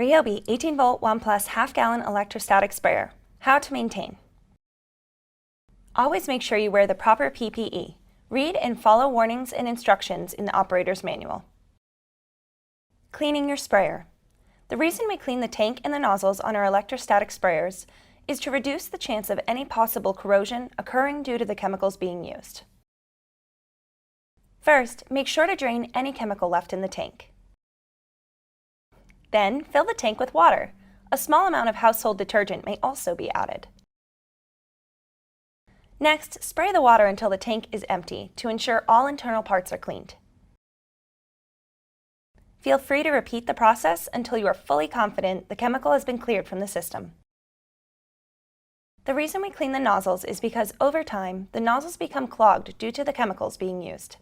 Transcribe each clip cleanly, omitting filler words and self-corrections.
RYOBI 18-volt 1 plus half-gallon electrostatic sprayer. How to maintain. Always make sure you wear the proper PPE. Read and follow warnings and instructions in the operator's manual. Cleaning your sprayer. The reason we clean the tank and the nozzles on our electrostatic sprayers is to reduce the chance of any possible corrosion occurring due to the chemicals being used. First, make sure to drain any chemical left in the tank. Then, fill the tank with water. A small amount of household detergent may also be added. Next, spray the water until the tank is empty to ensure all internal parts are cleaned. Feel free to repeat the process until you are fully confident the chemical has been cleared from the system. The reason we clean the nozzles is because over time, the nozzles become clogged due to the chemicals being used.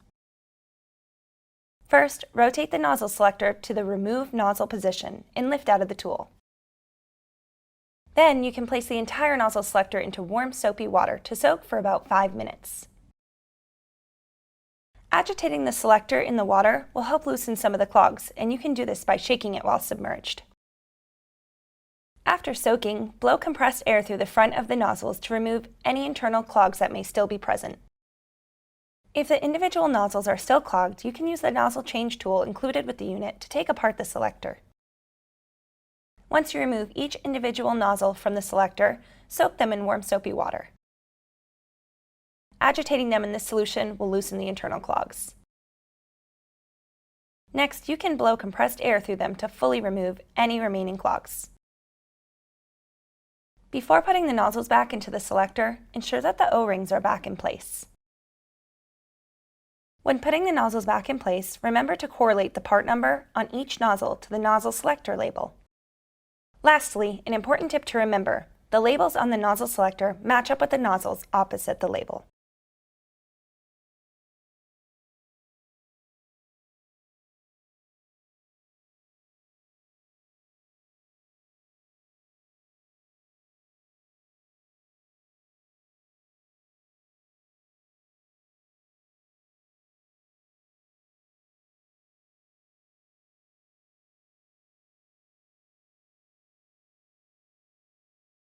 First, rotate the nozzle selector to the Remove Nozzle position and lift out of the tool. Then you can place the entire nozzle selector into warm soapy water to soak for about 5 minutes. Agitating the selector in the water will help loosen some of the clogs, and you can do this by shaking it while submerged. After soaking, blow compressed air through the front of the nozzles to remove any internal clogs that may still be present. If the individual nozzles are still clogged, you can use the nozzle change tool included with the unit to take apart the selector. Once you remove each individual nozzle from the selector, soak them in warm soapy water. Agitating them in this solution will loosen the internal clogs. Next, you can blow compressed air through them to fully remove any remaining clogs. Before putting the nozzles back into the selector, ensure that the O-rings are back in place. When putting the nozzles back in place, remember to correlate the part number on each nozzle to the nozzle selector label. Lastly, an important tip to remember, the labels on the nozzle selector match up with the nozzles opposite the label.